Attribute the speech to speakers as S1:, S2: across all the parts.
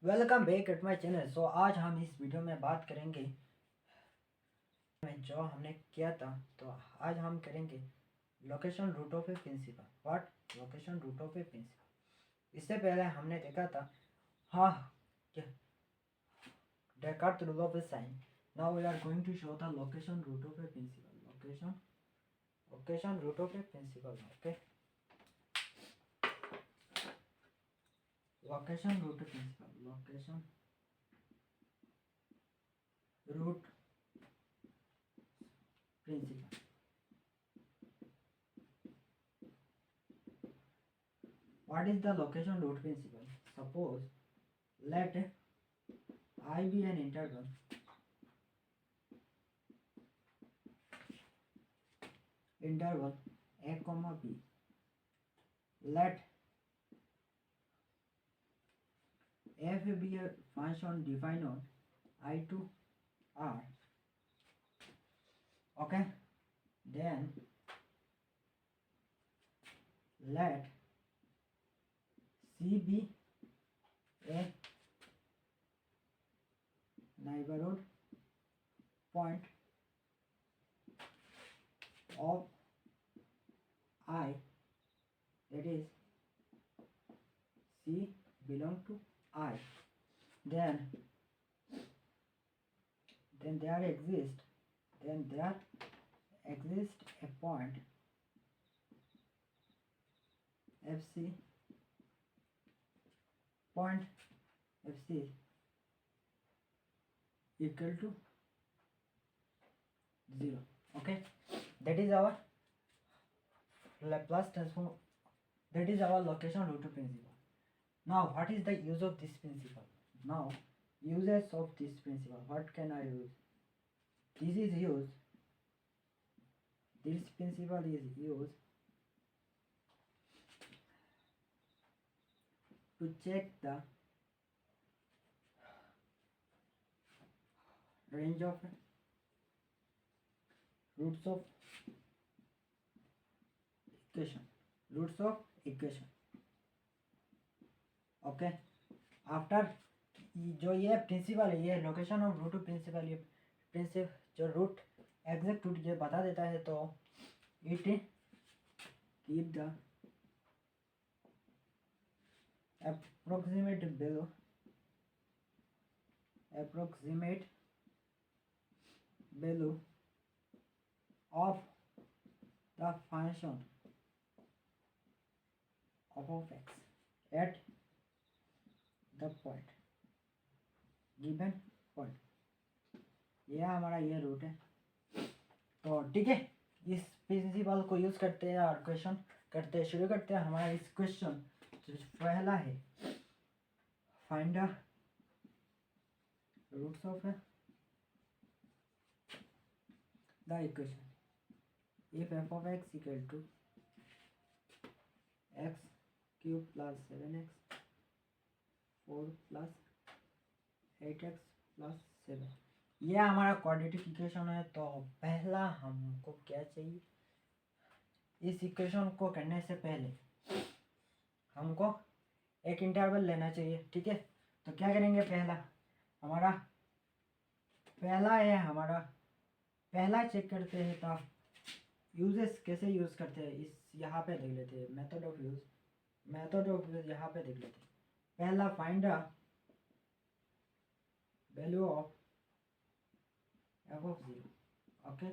S1: Welcome back at my channel. So आज हम इस वीडियो में बात करेंगे जो हमने किया था। तो आज हम करेंगे location root of a principle. What location root of a principle. इससे पहले हमने देखा था हाँ क्या Descartes rule of a sign. Now we are going to show the location root of a principle. Location root of a principle. Okay, location root principle. Location root principle. What is the location root principle? Suppose let I be an interval a comma b. Let f be a function defined on I to R. Okay, then let C be a neighborhood point of I, that is C belong to I. Then there exists a point FC equal to 0. Okay, that is our Laplace transform. That is our location root principle. Now what is the use of this principle? Now uses of this principle, what can I use? This principle is used to check the range of roots of equation. Okay, after जो ये principal है, ये location of root principal, ये principal जो root exact root ये बता देता है, तो it keep the approximate value of the function of x at the point given point. यह हमारा ये रूट है। तो ठीक है, इस प्रिंसिपल को यूज करते हैं और क्वेश्चन शुरू करते हैं। हमारा इस क्वेश्चन जो पहला है, find the roots of the equation if f of x equal to x cube plus 7x 4 plus 8x plus 7, यह हमारा क्वाड्रेटिक इक्वेशन है। तो पहला हमको क्या चाहिए, इस इक्वेशन को करने से पहले हमको एक इंटरवल लेना चाहिए। ठीक है, तो क्या करेंगे, पहला चेक करते हैं। तो यूजेस कैसे यूज करते हैं, इस यहाँ पे देख लेते हैं। मेथड ऑफ यूज यहाँ पे देख लेते हैं। पहला find the value of f of 0. Okay,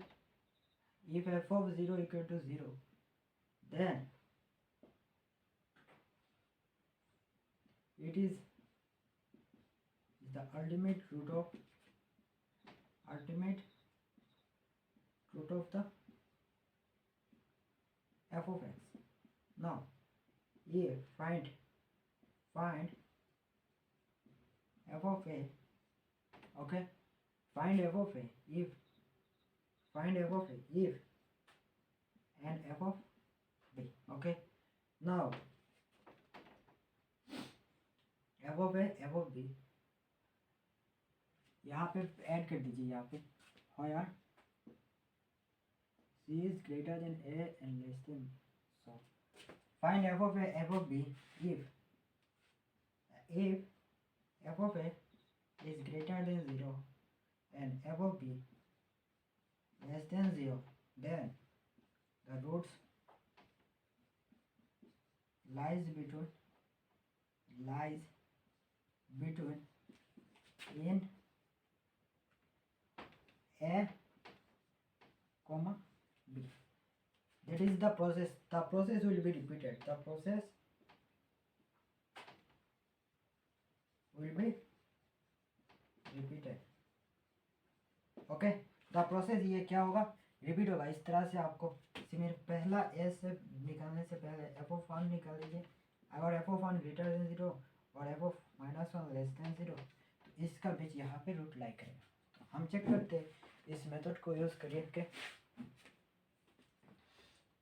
S1: if f of 0 equal to 0, then it is the ultimate root of the f of x. Now here find f of a. Okay, find f of a if and f of b. Okay, now f of a f of b यहाँ पे add कर दीजिए। यहाँ पे where c is greater than a and less than, so find f of a f of b if f of a is greater than 0 and f of b less than 0, then the roots lies between in a comma b. That is the process. The process will be repeated. The process will be repeated. Okay, the process ये क्या होगा, repeat होगा। इस तरह से आपको सिर्फ पहला ए से निकालने से पहले एफ ऑफ वन निकाल लीजिए। अगर F of one greater than 0 और F of minus one less than 0 तो इसका बीच यहाँ पे रूट लाई करेगा। तो हम चेक करते हैं इस मेथड को यूज़ करके।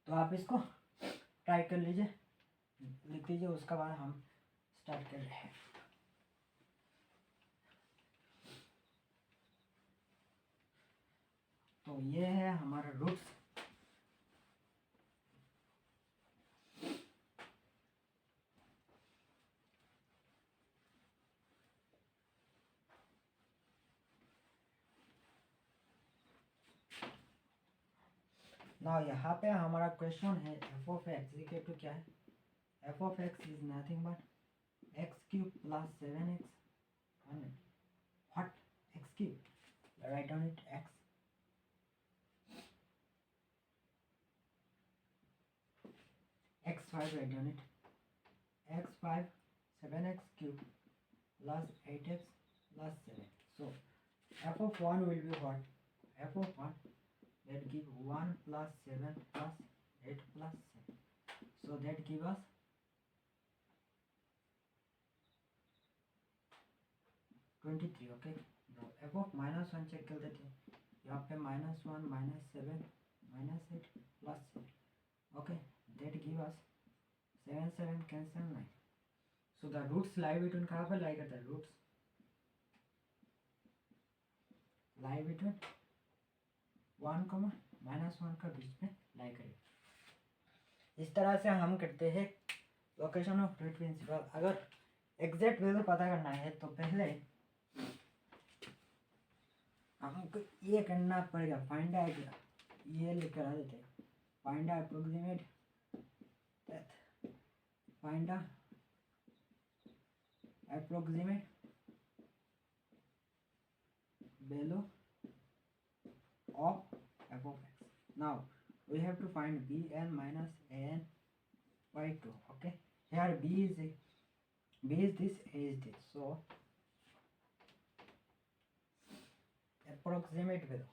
S1: तो आप इसको ट्राई कर लीजिए, लिख लीजिए, उसका बाद हम स्टार्ट कर रहे हैं। तो ये है हमारा रूट्स। नाउ यहाँ पे हमारा क्वेश्चन है f of x equal to क्या है, f of x is nothing but x cube plus 7x what x cube, right on it x x5 write down it, x5 7x cube plus 8x plus 7. So f of 1 will be what, f of 1 that give 1 plus 7 plus 8 plus 7, so that give us 23. Okay, now f of minus 1 check कर देते हैं। यहाँ पे -1 -7 -8 plus 7. Okay, that give us 7 7 cancel 9. So the roots lie between, कहाँ पर lie करता है, roots lie between 1 -1 का बीच में lie करेगा। इस तरह से हम करते हैं लोकेशन ऑफ रूट प्रिंसिपल। अगर एग्जैक्ट वैल्यू पता करना है तो पहले हमको ये करना पड़ेगा, फाइंड आउट, ये लिख कर आ देते हैं, find approximate find the approximate value of f of x. Now we have to find bn minus an by 2. Okay, here b is this, a is this, so approximate value.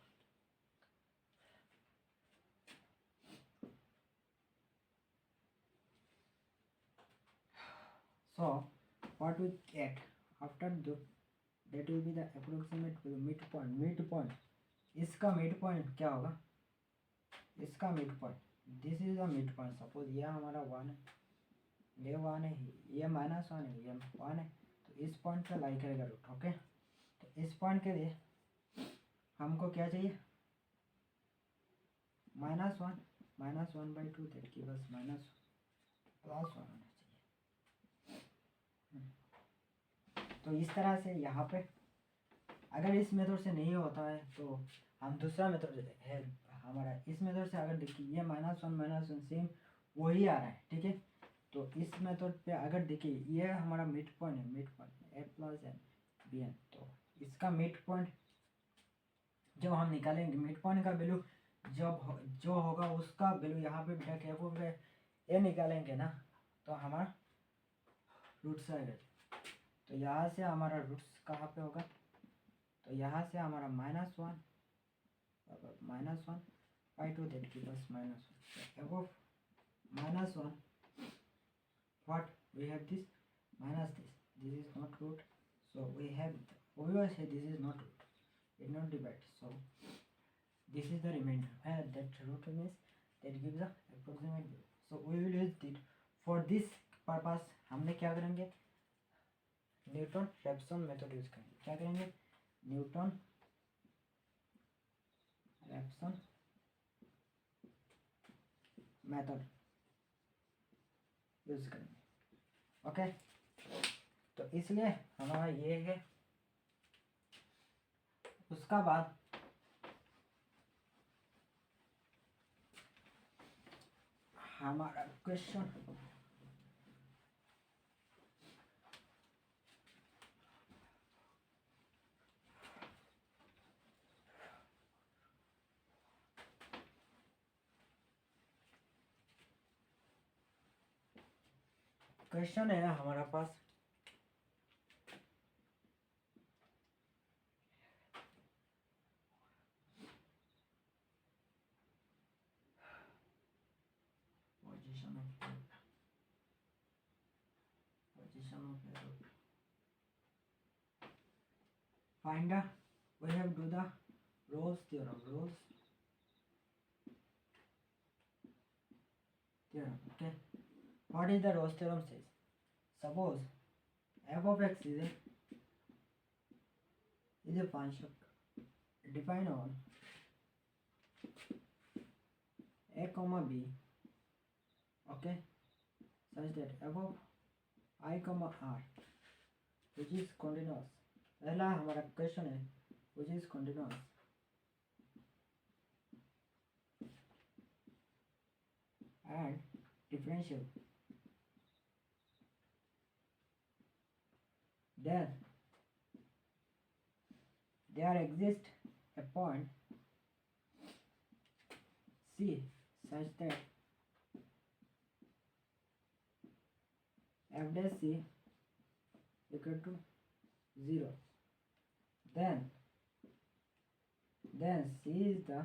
S1: So what we get after that will be the approximate midpoint. Midpoint, इसका midpoint क्या होगा, इसका midpoint, this is the midpoint. Suppose ये हमारा 1 है, ये 1 है, ये -1 है, ये 1 है, तो इस पॉइंट पे लाई करेगा रूट। ओके, तो इस पॉइंट के लिए हमको क्या चाहिए, -1 दैट गिव अस +1 तो इस तरह से यहाँ पे अगर इस मेथड से नहीं होता है तो हम दूसरा मेथड है हमारा, इस मेथड से अगर देखिए ये -1 सेम वही आ रहा है, ठीक है। तो इस मेथड पे अगर देखिए ये हमारा मिड पॉइंट है, mid point a plus n b n, तो इसका मिड पॉइंट जब हम निकालेंगे, मिड पॉइंट का वैल्यू जब जो होगा उसका वैल्यू यहाँ पे बिठा के वो ए निकालेंगे ना, तो हमारा रूट्स आएगा। तो यहाँ से हमारा रूट्स कहाँ पे होगा, तो यहाँ से हमारा -1 -1/2 that give us -1 above -1 what we have this minus this is not root, so we have obviously this is not root, it not divide, so this is the remainder and that root means that gives the approximate value. So we will use it for this purpose। हमने क्या करेंगे, Newton Raphson method use करेंगे। क्या करेंगे, Newton Raphson method use करेंगे। Okay, तो इसलिए हमारा ये है। उसका बाद हमारा क्वेश्चन है हमारा पास position of arrow find the we have do the Rolle's theorem. Okay, what is the Rolle's theorem says? Suppose f of x is a function defined on a comma b, okay, such that f of I comma r which is continuous. पहला हमारा question है which is continuous and differentiable, then there exists a point C such that f dash C equal to 0. Then C is the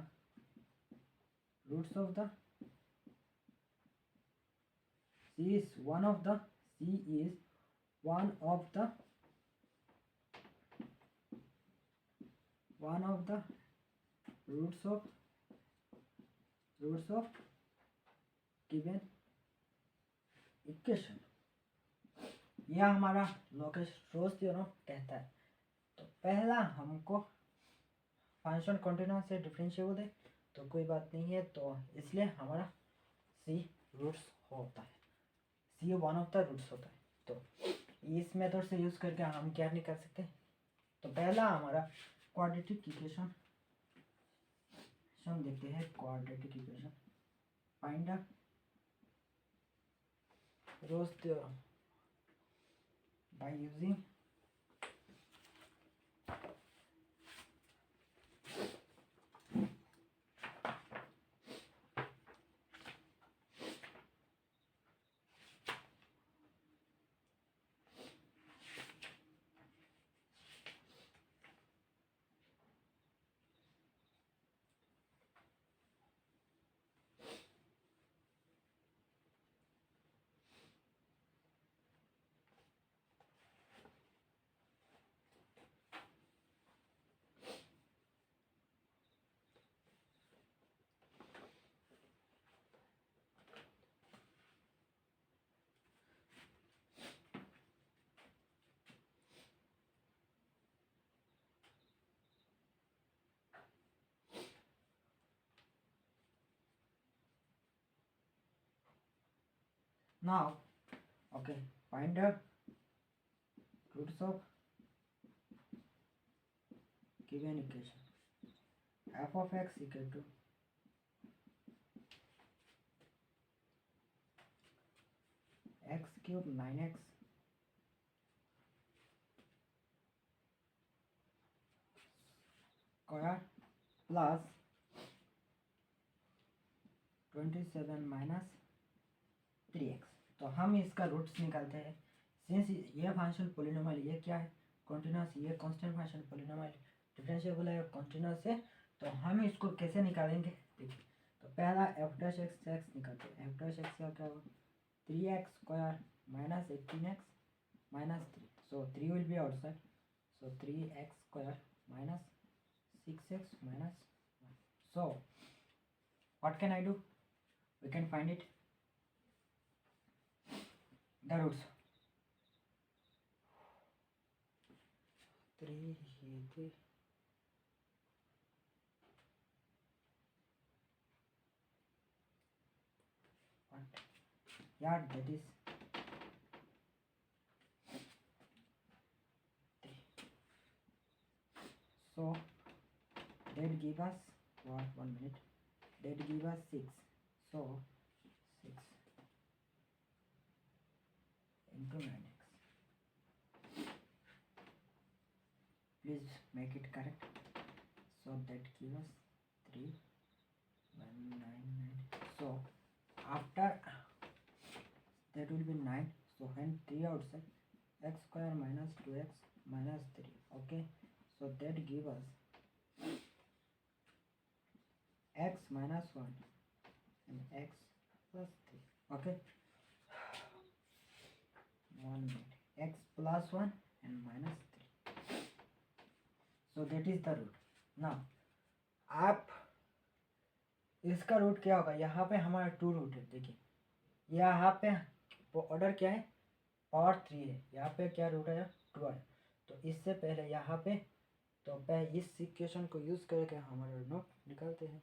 S1: roots of the C is one of the roots of given equation. यह हमारा Rolle's theorem कहता है। तो पहला हमको function continuous है, differentiable है, तो कोई बात नहीं है, तो इसलिए हमारा सी रूट्स होता है, सी वन ऑफ द रूट्स होता है। तो इस मेथड से यूज करके हम क्या नहीं कर सकते। तो पहला हमारा क्वाड्रेटिक इक्वेशन देखते हैं। Quadratic equation find the Rolle's theorem by using now, okay, find the roots of given equation. F of x equal to x cube 9x square plus 27 minus 3x। तो हम इसका रूट्स निकालते हैं। Since ये function polynomial, ये क्या है continuous, ये कांस्टेंट फंक्शन पॉलिनोमियल डिफरेंशिएबल है, कंटीन्यूअस है, तो हम इसको कैसे निकालेंगे देखिए। तो पहला f डैश x निकालते हैं। f डैश x का क्या होगा 3x square minus 18x minus 3, so 3 will be outside, so 3x square minus 6x minus 1. So what can I do? We can find it the roots 3 what, yeah, that is give us what, 1 minute, that give us 6. So 6 into 9x. Please make it correct. So that give us 3199. So after that will be 9. So when 3 outside, x square minus 2x minus 3. Okay, so that give us x minus 1 and x plus 3. Okay, 1 minute, x plus 1 and minus 3. So that is the root. Now आप इसका root क्या होगा, यहाँ पे हमारा 2 root है. देखिए यहाँ पे ऑर्डर क्या है, पावर 3 है. यहाँ पे क्या रूट आया, 2 आया. तो इससे पहले यहाँ पे तो पहले इस इक्वेशन को यूज करके हमारा नोट निकालते हैं.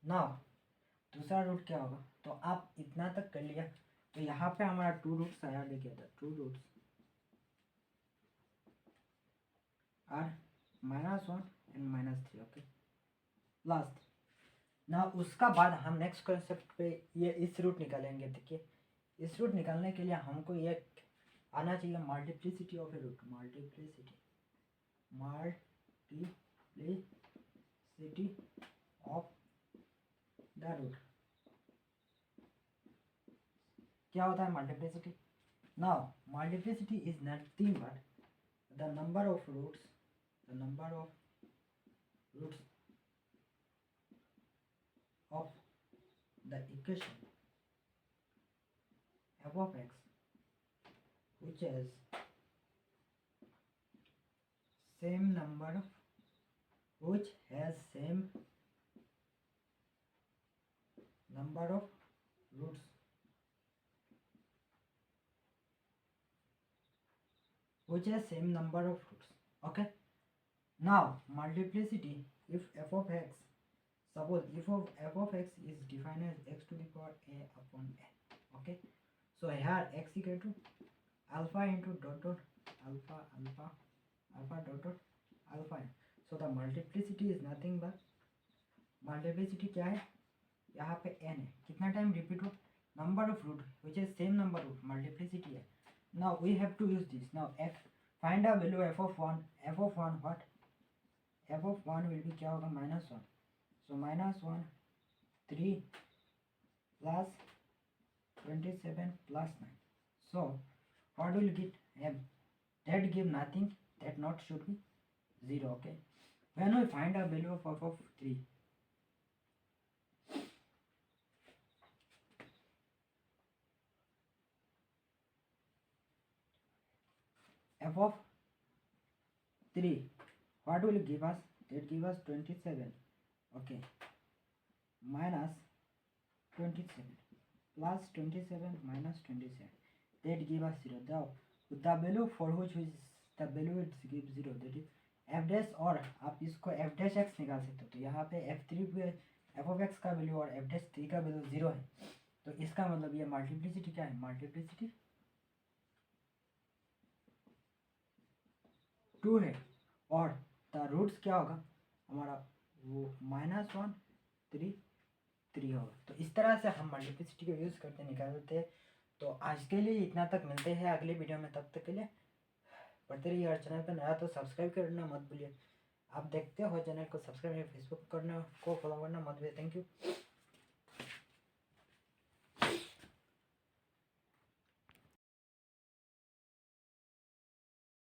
S1: नाउ दूसरा रूट क्या होगा, तो आप इतना तक कर लिया. तो यहाँ पे हमारा 2 रूट्स आया. देखिए था 2 roots are -1 and -3. Okay, plus. ना उसका बाद हम नेक्स्ट कॉन्सेप्ट पे ये इस रूट निकालेंगे. देखिए इस रूट निकालने के लिए हमको ये आना चाहिए multiplicity of a root. Multiplicity of the root. क्या होता है multiplicity? Now multiplicity is nothing but the number of roots of the equation f of x which has same number of roots okay. Now multiplicity, if f of x, suppose if f of x is defined as x to the power a upon n. Okay, so here x equal to alpha into dot alpha alpha n. So the multiplicity is nothing but multiplicity क्या है, यहाँ पे n है. कितना time repeat हो, number of root which is same number root, multiplicity है. Now we have to use this. Now f find a value f of 1 what, f of 1 will be क्या होगा, -1. So -1 3 plus 27 plus 9. So what will get m? That give nothing, that not should be 0. Okay, when we find a value of f of 3, f of 3 what will give us, that give us 27. Okay, minus 27 plus 27 minus 27, that give us 0. The value for which is the value it gives 0, that is f dash. और आप इसको f dash x निकाल सकते हो. तो यहाँ पे f3 पे f of x का वैल्यू और f dash 3 का वैल्यू 0 है. तो इसका मतलब ये मल्टीप्लिसिटी क्या है, मल्टीप्लिसिटी 2 है. और द रूट्स क्या होगा हमारा, वो -1 3 3 होगा. तो इस तरह से हम मल्टीप्लिसिटी को यूज़ करते निकालते हैं. तो आज के लिए इतना तक, मिलते हैं अगले वीडियो में. तब तक के लिए पढ़ते रहिए. और चैनल पर नया तो सब्सक्राइब करना मत भूलिए. आप देखते हो चैनल को सब्सक्राइब, फेसबुक करना को फॉलो करना मत भूलिए. Thank you.